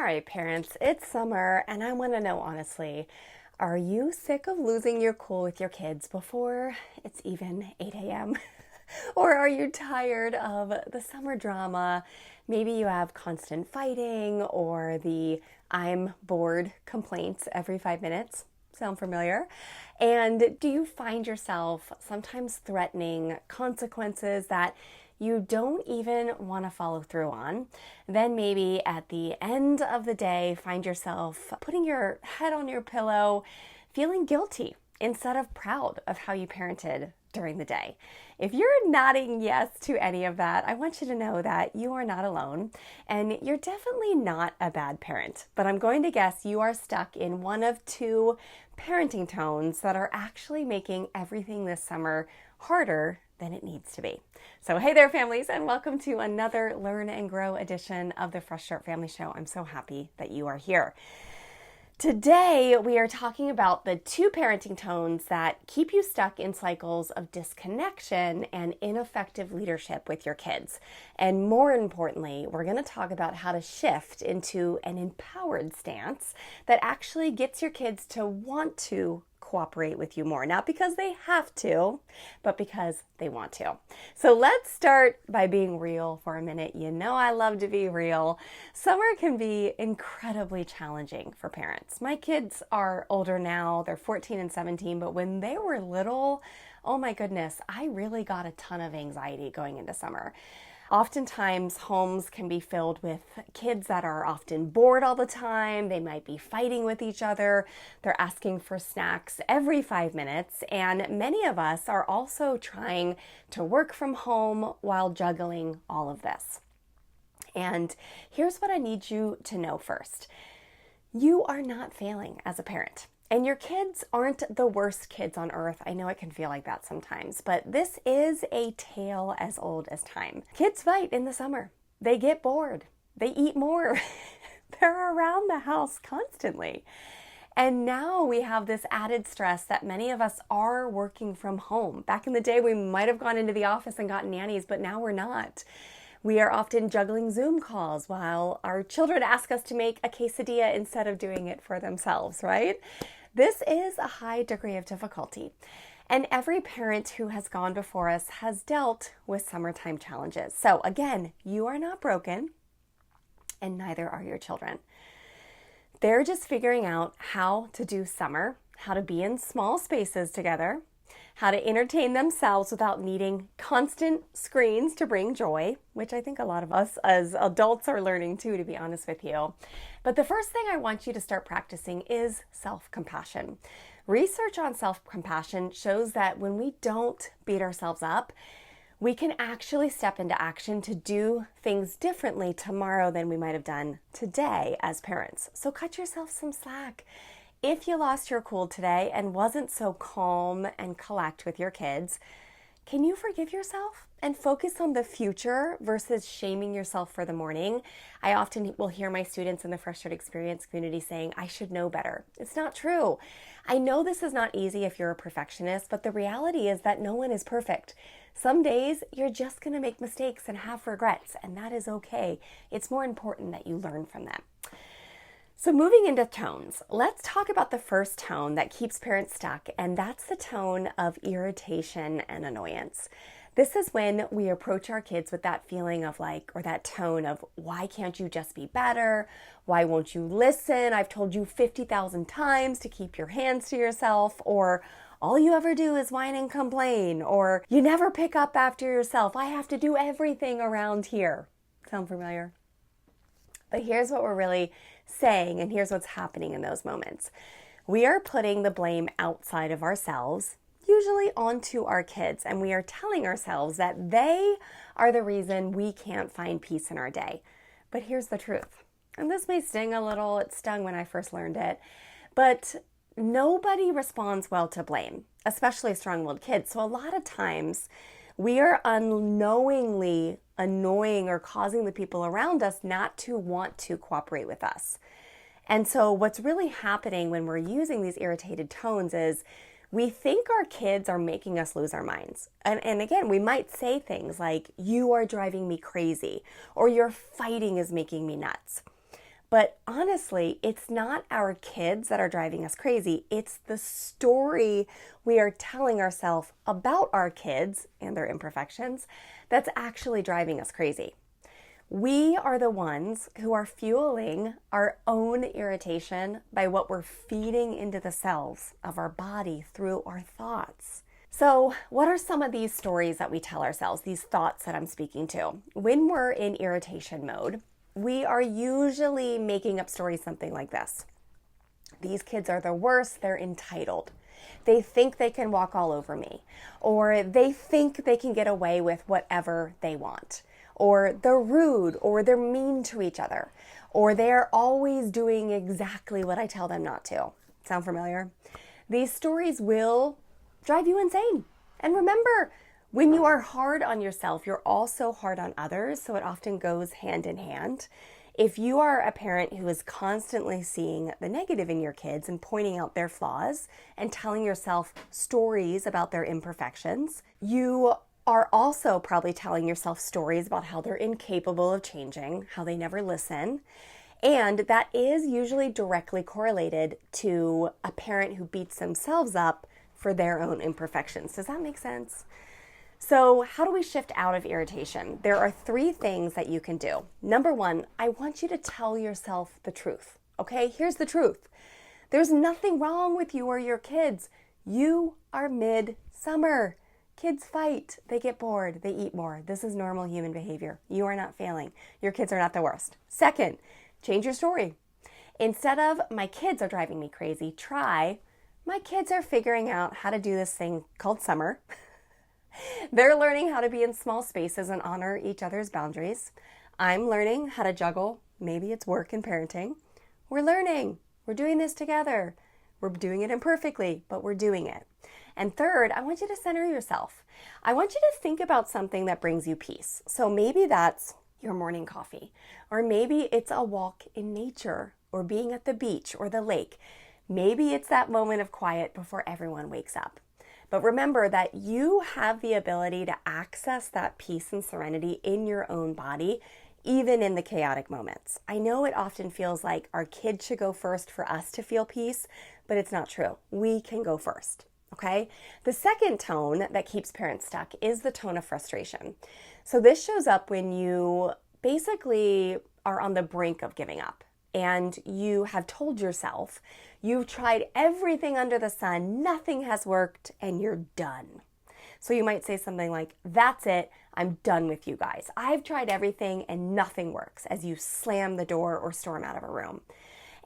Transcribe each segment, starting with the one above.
right, parents, it's summer, and I want to know honestly, are you sick of losing your cool with your kids before it's even 8 a.m.? Or are you tired of the summer drama? Maybe you have constant fighting or the I'm bored complaints every 5 minutes. Sound familiar? And do you find yourself sometimes threatening consequences that you don't even want to follow through on? Then maybe at the end of the day, find yourself putting your head on your pillow, feeling guilty instead of proud of how you parented during the day. If you're nodding yes to any of that, I want you to know that you are not alone and you're definitely not a bad parent. But I'm going to guess you are stuck in one of two parenting tones that are actually making everything this summer harder than it needs to be. So hey there, families, and welcome to another Learn and Grow edition of the Fresh Start Family Show. I'm so happy that you are here. Today, we are talking about the two parenting tones that keep you stuck in cycles of disconnection and ineffective leadership with your kids. And more importantly, we're going to talk about how to shift into an empowered stance that actually gets your kids to want to cooperate with you more, not because they have to, but because they want to. So let's start by being real for a minute. You know I love to be real. Summer can be incredibly challenging for parents. My kids are older now, they're 14 and 17, but when they were little, oh my goodness, I really got a ton of anxiety going into summer. Oftentimes, homes can be filled with kids that are often bored all the time. They might be fighting with each other. They're asking for snacks every 5 minutes. And many of us are also trying to work from home while juggling all of this. And here's what I need you to know first. You are not failing as a parent. And your kids aren't the worst kids on earth. I know it can feel like that sometimes, but this is a tale as old as time. Kids fight in the summer. They get bored. They eat more. They're around the house constantly. And now we have this added stress that many of us are working from home. Back in the day, we might have gone into the office and gotten nannies, but now we're not. We are often juggling Zoom calls while our children ask us to make a quesadilla instead of doing it for themselves, right? This is a high degree of difficulty, and every parent who has gone before us has dealt with summertime challenges. So again, you are not broken, and neither are your children. They're just figuring out how to do summer, how to be in small spaces together, how to entertain themselves without needing constant screens to bring joy, which I think a lot of us as adults are learning too, to be honest with you. But the first thing I want you to start practicing is self-compassion. Research on self-compassion shows that when we don't beat ourselves up, we can actually step into action to do things differently tomorrow than we might have done today as parents. So cut yourself some slack. If you lost your cool today and wasn't so calm and collect with your kids, can you forgive yourself and focus on the future versus shaming yourself for the morning? I often will hear my students in the Fresh Start Experience community saying, I should know better. It's not true. I know this is not easy if you're a perfectionist, but the reality is that no one is perfect. Some days you're just going to make mistakes and have regrets, and that is okay. It's more important that you learn from them. So moving into tones, let's talk about the first tone that keeps parents stuck, and that's the tone of irritation and annoyance. This is when we approach our kids with that feeling of or that tone of, why can't you just be better? Why won't you listen? I've told you 50,000 times to keep your hands to yourself, or all you ever do is whine and complain, or you never pick up after yourself. I have to do everything around here. Sound familiar? But here's what we're really saying, and here's what's happening in those moments. We are putting the blame outside of ourselves, usually onto our kids, and we are telling ourselves that they are the reason we can't find peace in our day. But here's the truth, and this may sting a little. It stung when I first learned it, but nobody responds well to blame, especially strong-willed kids. So a lot of times we are unknowingly annoying or causing the people around us not to want to cooperate with us. And so what's really happening when we're using these irritated tones is we think our kids are making us lose our minds. And again, we might say things like, you are driving me crazy, or your fighting is making me nuts. But honestly, it's not our kids that are driving us crazy. It's the story we are telling ourselves about our kids and their imperfections that's actually driving us crazy. We are the ones who are fueling our own irritation by what we're feeding into the cells of our body through our thoughts. So, what are some of these stories that we tell ourselves, these thoughts that I'm speaking to? When we're in irritation mode, we are usually making up stories something like this. These kids are the worst, they're entitled. They think they can walk all over me. Or they think they can get away with whatever they want. Or they're rude, or they're mean to each other. Or they're always doing exactly what I tell them not to. Sound familiar? These stories will drive you insane. And remember, when you are hard on yourself, you're also hard on others, so it often goes hand in hand. If you are a parent who is constantly seeing the negative in your kids and pointing out their flaws and telling yourself stories about their imperfections, you are also probably telling yourself stories about how they're incapable of changing, how they never listen. And that is usually directly correlated to a parent who beats themselves up for their own imperfections. Does that make sense? So how do we shift out of irritation? There are 3 things that you can do. Number 1, I want you to tell yourself the truth. Okay, here's the truth. There's nothing wrong with you or your kids. You are mid-summer. Kids fight, they get bored, they eat more. This is normal human behavior. You are not failing. Your kids are not the worst. Second, change your story. Instead of my kids are driving me crazy, try my kids are figuring out how to do this thing called summer. They're learning how to be in small spaces and honor each other's boundaries. I'm learning how to juggle. Maybe it's work and parenting. We're learning. We're doing this together. We're doing it imperfectly, but we're doing it. And third, I want you to center yourself. I want you to think about something that brings you peace. So maybe that's your morning coffee, or maybe it's a walk in nature, or being at the beach or the lake. Maybe it's that moment of quiet before everyone wakes up. But remember that you have the ability to access that peace and serenity in your own body, even in the chaotic moments. I know it often feels like our kids should go first for us to feel peace, but it's not true. We can go first, okay? The second tone that keeps parents stuck is the tone of frustration. So this shows up when you basically are on the brink of giving up and you have told yourself you've tried everything under the sun, nothing has worked, and you're done. So you might say something like, that's it, I'm done with you guys. I've tried everything and nothing works, as you slam the door or storm out of a room.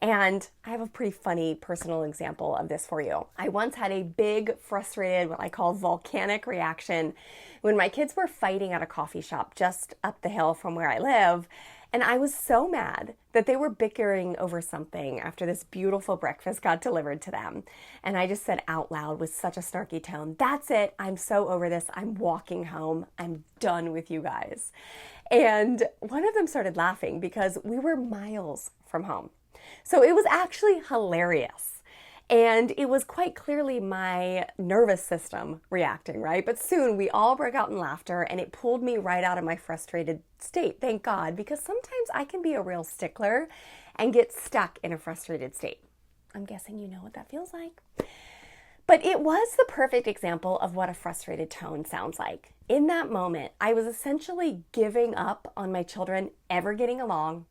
And I have a pretty funny personal example of this for you. I once had a big, frustrated, what I call volcanic reaction when my kids were fighting at a coffee shop just up the hill from where I live. And I was so mad that they were bickering over something after this beautiful breakfast got delivered to them. And I just said out loud with such a snarky tone, that's it, I'm so over this, I'm walking home, I'm done with you guys. And one of them started laughing because we were miles from home. So it was actually hilarious. And it was quite clearly my nervous system reacting, right? But soon we all broke out in laughter and it pulled me right out of my frustrated state, thank God, because sometimes I can be a real stickler and get stuck in a frustrated state. I'm guessing you know what that feels like. But it was the perfect example of what a frustrated tone sounds like. In that moment, I was essentially giving up on my children ever getting along,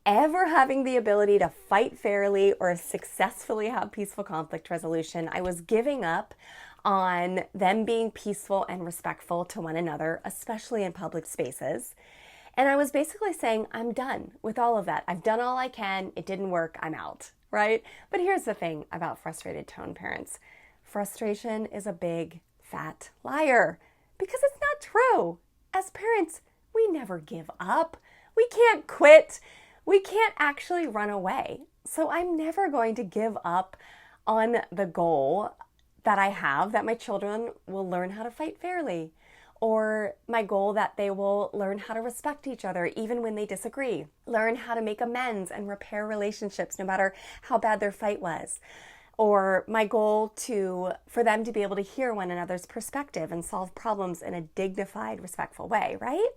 ever having the ability to fight fairly or successfully have peaceful conflict resolution. I was giving up on them being peaceful and respectful to one another, especially in public spaces. And I was basically saying, I'm done with all of that. I've done all I can. It didn't work. I'm out, right? But here's the thing about frustrated tone parents. Frustration is a big, fat liar because it's not true. As parents, we never give up. We can't quit. We can't actually run away. So I'm never going to give up on the goal that I have, that my children will learn how to fight fairly, or my goal that they will learn how to respect each other even when they disagree, learn how to make amends and repair relationships no matter how bad their fight was, or my goal for them to be able to hear one another's perspective and solve problems in a dignified, respectful way, right?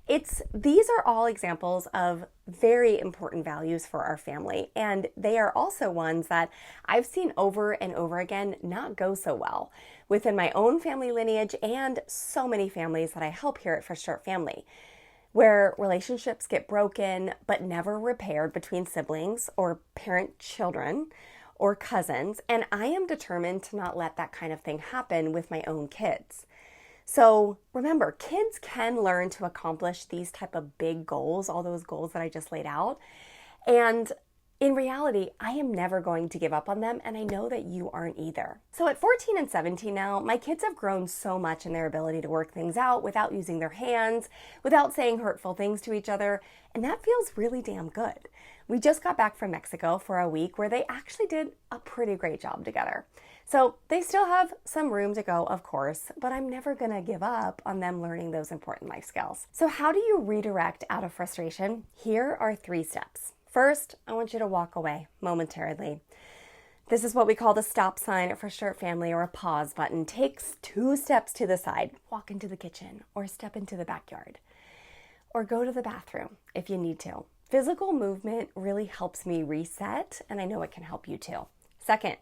These are all examples of very important values for our family, and they are also ones that I've seen over and over again not go so well within my own family lineage and so many families that I help here at Fresh Start Family, where relationships get broken but never repaired between siblings or parent-children or cousins, and I am determined to not let that kind of thing happen with my own kids. So remember, kids can learn to accomplish these type of big goals, all those goals that I just laid out. And in reality, I am never going to give up on them, and I know that you aren't either. So at 14 and 17 now, my kids have grown so much in their ability to work things out without using their hands, without saying hurtful things to each other, and that feels really damn good. We just got back from Mexico for a week where they actually did a pretty great job together. So they still have some room to go, of course, but I'm never going to give up on them learning those important life skills. So how do you redirect out of frustration? Here are 3 steps. First, I want you to walk away momentarily. This is what we call the stop sign at Fresh Start Family, or a pause button. Take 2 steps to the side, walk into the kitchen, or step into the backyard, or go to the bathroom if you need to. Physical movement really helps me reset, and I know it can help you too. Second,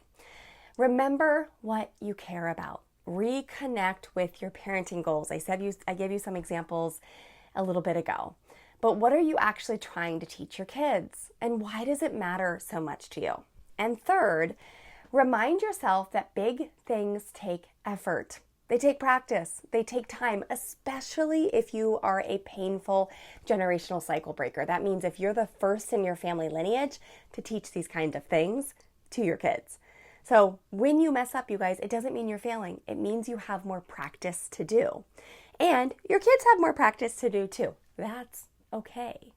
remember what you care about. Reconnect with your parenting goals. I gave you some examples a little bit ago. But what are you actually trying to teach your kids? And why does it matter so much to you? And third, remind yourself that big things take effort. They take practice. They take time, especially if you are a painful generational cycle breaker. That means if you're the first in your family lineage to teach these kinds of things to your kids. So when you mess up, you guys, it doesn't mean you're failing. It means you have more practice to do. And your kids have more practice to do too. That's okay.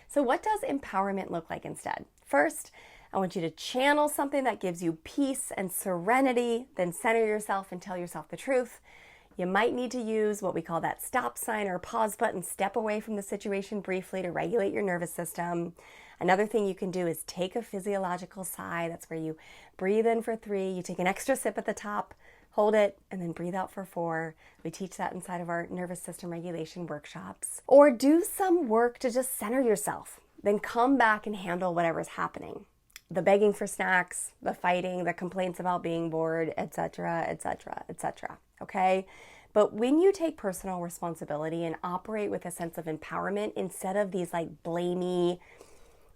So what does empowerment look like instead? First, I want you to channel something that gives you peace and serenity, then center yourself and tell yourself the truth. You might need to use what we call that stop sign or pause button, step away from the situation briefly to regulate your nervous system. Another thing you can do is take a physiological sigh. That's where you breathe in for 3, you take an extra sip at the top, hold it, and then breathe out for 4. We teach that inside of our nervous system regulation workshops. Or do some work to just center yourself, then come back and handle whatever's happening. The begging for snacks, the fighting, the complaints about being bored, etc., etc., etc. Okay? But when you take personal responsibility and operate with a sense of empowerment instead of these like blamey,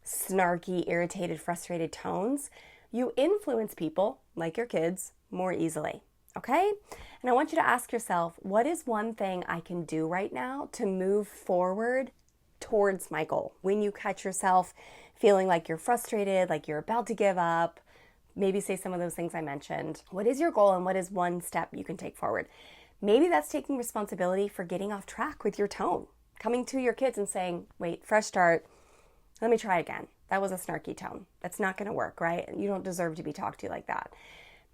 snarky, irritated, frustrated tones, you influence people, like your kids, more easily. Okay? And I want you to ask yourself, what is one thing I can do right now to move forward towards my goal? When you catch yourself feeling like you're frustrated, like you're about to give up, maybe say some of those things I mentioned. What is your goal and what is one step you can take forward? Maybe that's taking responsibility for getting off track with your tone, coming to your kids and saying, wait, fresh start, let me try again. That was a snarky tone. That's not going to work, right? You don't deserve to be talked to like that.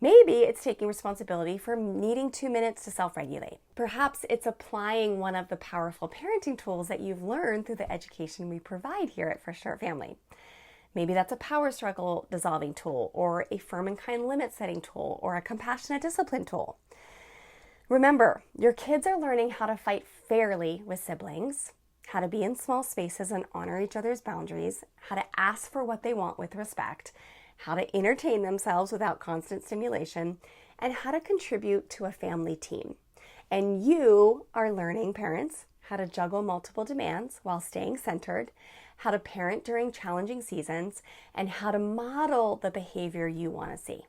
Maybe it's taking responsibility for needing 2 minutes to self-regulate. Perhaps it's applying one of the powerful parenting tools that you've learned through the education we provide here at Fresh Start Family. Maybe that's a power struggle dissolving tool, or a firm and kind limit setting tool, or a compassionate discipline tool. Remember, your kids are learning how to fight fairly with siblings, how to be in small spaces and honor each other's boundaries, how to ask for what they want with respect, how to entertain themselves without constant stimulation, and how to contribute to a family team. And you are learning, parents, how to juggle multiple demands while staying centered, how to parent during challenging seasons, and how to model the behavior you want to see.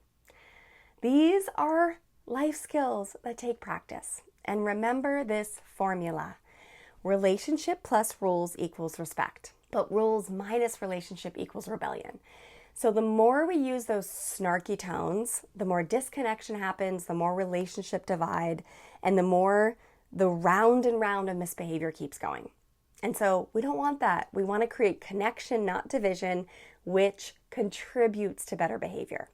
These are life skills that take practice. And remember this formula. Relationship plus rules equals respect, but rules minus relationship equals rebellion. So the more we use those snarky tones, the more disconnection happens, the more relationship divide, and the more the round and round of misbehavior keeps going. And so we don't want that. We want to create connection, not division, which contributes to better behavior.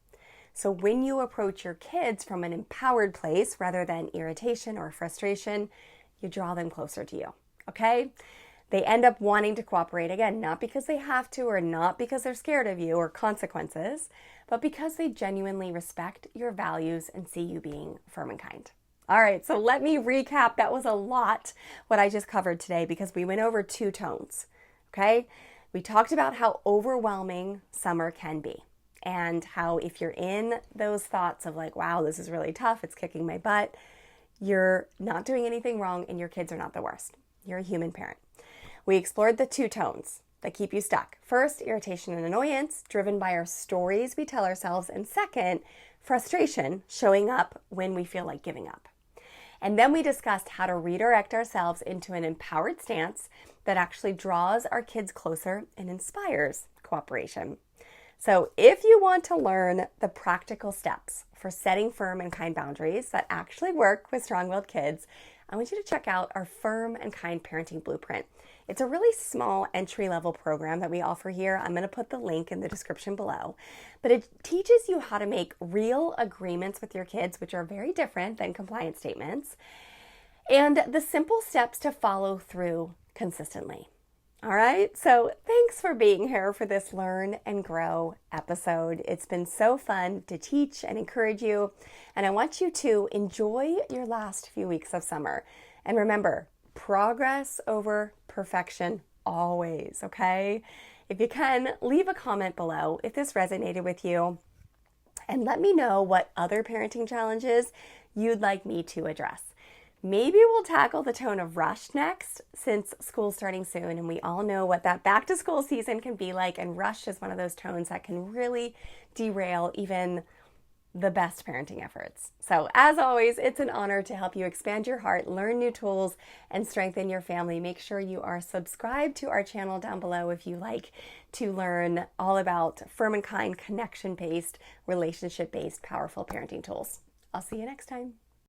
So when you approach your kids from an empowered place rather than irritation or frustration, you draw them closer to you, okay? They end up wanting to cooperate, again, not because they have to or not because they're scared of you or consequences, but because they genuinely respect your values and see you being firm and kind. All right, so let me recap. That was a lot what I just covered today because we went over two tones, okay? We talked about how overwhelming summer can be and how if you're in those thoughts of like, wow, this is really tough, it's kicking my butt, you're not doing anything wrong and your kids are not the worst. You're a human parent. We explored the two tones that keep you stuck. First, irritation and annoyance, driven by our stories we tell ourselves. And second, frustration, showing up when we feel like giving up. And then we discussed how to redirect ourselves into an empowered stance that actually draws our kids closer and inspires cooperation. So if you want to learn the practical steps for setting firm and kind boundaries that actually work with strong-willed kids, I want you to check out our Firm and Kind Parenting Blueprint. It's a really small entry-level program that we offer here. I'm going to put the link in the description below. But it teaches you how to make real agreements with your kids, which are very different than compliance statements, and the simple steps to follow through consistently. All right, so thanks for being here for this Learn and Grow episode. It's been so fun to teach and encourage you, and I want you to enjoy your last few weeks of summer. And remember, progress over perfection always, okay? If you can, leave a comment below if this resonated with you, and let me know what other parenting challenges you'd like me to address. Maybe we'll tackle the tone of rush next, since school's starting soon and we all know what that back to school season can be like, and rush is one of those tones that can really derail even the best parenting efforts. So as always, it's an honor to help you expand your heart, learn new tools, and strengthen your family. Make sure you are subscribed to our channel down below if you like to learn all about firm and kind, connection-based, relationship-based, powerful parenting tools. I'll see you next time.